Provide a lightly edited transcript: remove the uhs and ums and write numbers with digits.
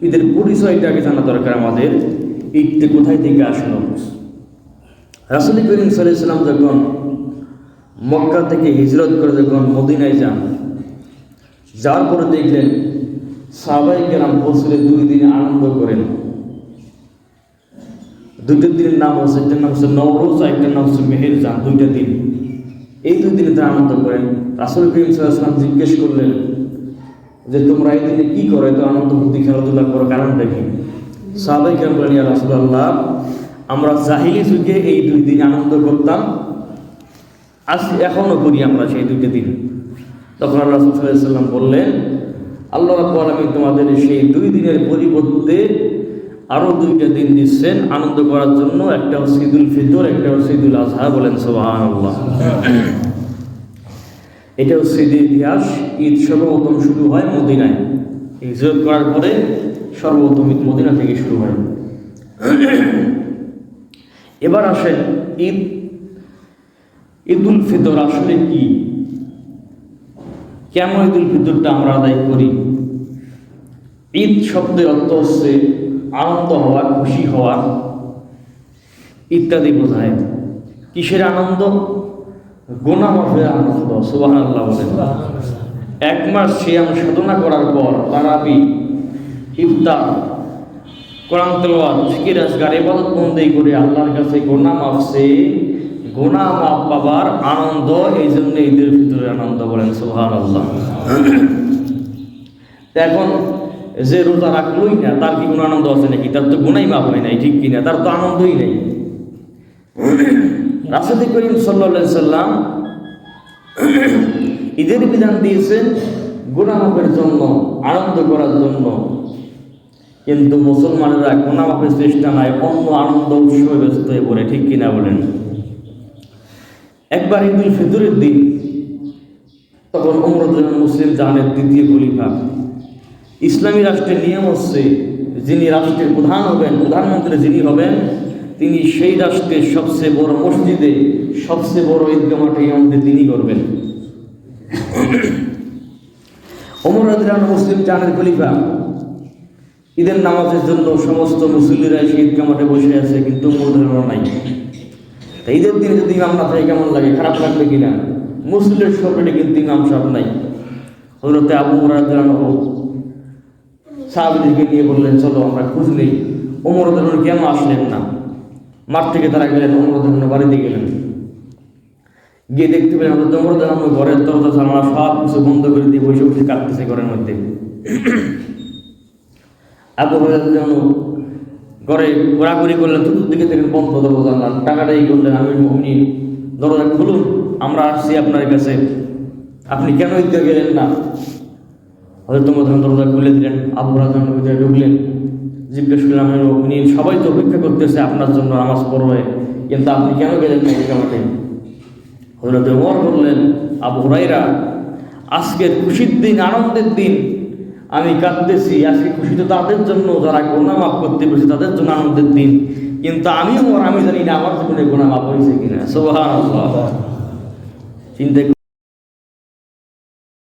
ঈদের পরিচয়টাকে জানা দরকার আমাদের। ঈদটা কোথায় থেকে আসলো? রাসূল করিম সাল্লাল্লাহু আলাইহি ওয়াসাল্লাম যখন মক্কা থেকে হিজরত করে যখন মদিনায় যান, যাওয়ার পরে দেখলেন সাহাবায়ে কেরাম বছরে 2 দিন আনন্দ করেন। 2টা দিনের নাম হচ্ছে, একটার নাম হচ্ছে নওরোজ, একটার নাম হচ্ছে মেহেরজান। 2টা দিন, এই 2 দিনে তারা আনন্দ করেন। রাসূল করিম সাল্লাল্লাহু আলাইহি ওয়াসাল্লাম জিজ্ঞেস করলেন যে তোমরা এই দিনে কি করো, এত আনন্দ ফুর্তি খেলাধুলা করো, কারণটা কি? সাহাবায়ে কেরাম বলেন, ইয়া রাসূলুল্লাহ, আমরা জাহিলি যুগে এই 2 দিন আনন্দ করতাম, আজ এখনো করি আমরা সেই 2টা দিন। তখন আল্লাহ রাসূল সাল্লাল্লাহু আলাইহি ওয়াসাল্লাম বললেন, আল্লাহ রাব্বুল আলামিন তোমাদের সেই 2 দিনের পরিবর্তে আরো 2টা দিন দিচ্ছেন আনন্দ করার জন্য। একটা হচ্ছে ঈদুল ফিতর, একটা হচ্ছে ঈদুল আযহা। বলেন সুবহানাল্লাহ। এটা হচ্ছে ঈদের ইতিহাস। ঈদ সর্বপ্রথম শুরু হয় মদিনায়, হিজরত করার পরে সর্বপ্রথম ঈদ মদিনা থেকে শুরু হয়। এবার আসেন ঈদুল ফিতর আসলে কি, কেমন ঈদুল ফিতরটা আমরা আদায় করি? ঈদ শব্দের অর্থ হচ্ছে আনন্দ হওয়া, খুশি হওয়া ইত্যাদি বোঝায়। কিসের আনন্দ? গুনাহ মাফের আনন্দ। সুবহানাল্লাহ বলেন। 1 মাস সিয়াম সাধনা করার পর তারাবি, ইফতার, কোরআন তেলাওয়াত, জিকির আজকার, ইবাদত বন্দেগী করে আল্লাহর কাছে গুনাহ মাফ পাবার আনন্দ, এই জন্য ঈদের ভিতরে আনন্দ। বলেন সুবহানাল্লাহ। এখন যে রোজা রাখলোই না, তার কি কোনো আনন্দ আছে নাকি? তার তো গুনাই মাফ হয় নাই, ঠিক কিনা? তার তো আনন্দই নেই। রাসূল করিম সাল্লাল্লাহু আলাইহি সাল্লাম ঈদের বিধান দিয়েছেন গুনাহ মাফের জন্য, আনন্দ করার জন্য। কিন্তু মুসলমানেরা গুনাহ মাফের চেষ্টা নাই, অন্য আনন্দ উৎসবে ব্যস্ত হয়ে পড়ে, ঠিক কিনা বলেন? একবার ঈদুল ফিতরের দিন, তখন ওমর রাদিয়াল্লাহু মুসলিম জাহানের 2য় খলিফা। ইসলামী রাষ্ট্রের নিয়ম হচ্ছে যিনি রাষ্ট্রের প্রধান হবেন, প্রধানমন্ত্রী যিনি হবেন, তিনি সেই রাষ্ট্রের সবচেয়ে বড় মসজিদে, সবচেয়ে বড় ঈদগাহ মাঠে ইমামতি তিনি করবেন। ওমর রাদিয়াল্লাহু মুসলিম জাহানের খলিফা ঈদের নামাজের জন্য সমস্ত মুসল্লিরা সেই ঈদগাহ মাঠে বসে আছে, কিন্তু ওমর রাদিয়াল্লাহু নাই। তাই ঈদের দিনে যদি ইমাম না থাকে কেমন লাগে? খারাপ লাগবে কিনা? মুসল্লির সরকারে কিন্তু ইমাম সাহেব নাই। হযরত আবু হুরায়রা রাদিয়াল্লাহু সাহাবীদেরকে নিয়ে বললেন, চলো আমরা খোঁজ নেই ওমর রাদিয়াল্লাহু কেন আসলেন না। মাঠ থেকে তারা গেলেন, ওমর রাদিয়াল্লাহু বাড়িতে গেলেন। গিয়ে দেখতে পেলেন ওমর রাদিয়াল্লাহু ঘরের দরজা জানালা সব কিছু বন্ধ করে দিয়ে বসে বসে কাঁদতেছে ঘরের মধ্যে। আবু হুরায়রা রাদিয়াল্লাহু ঘরে ঘোরাঘুরি করলেন, চতুর্দিকে থেকে বন্ধ দরজা জানলা। টাকাটাই করলেন, আমিরুল মুমিনিন দরজা খুলুন, আমরা আসছি আপনার কাছে, আপনি কেন ঈদগাহ গেলেন না? হয়তো দরজা খুলে দিলেন। আবু হুরায়রা ভিতরে ঢুকলেন, জিজ্ঞেস করলেন, আমিরুল মুমিনিন সবাই তো অপেক্ষা করতেছে আপনার জন্য নামাজ পড়বে, কিন্তু আপনি কেন গেলেন না ঈদগাহ মাঠে? হযরত ওমর বললেন, আবু হুরায়রা, আজকের খুশির দিন, আনন্দের দিন, আমি কাঁদতেছি। আজকে খুশি তো তাদের জন্য যারা গুনাহ মাফ করতে পেরেছে, তাদের জন্য আনন্দের দিন। কিন্তু আমি জানি না আমার জীবনে গুনাহ মাফ হয়েছে কিনা। সুবহানাল্লাহ। চিন্তা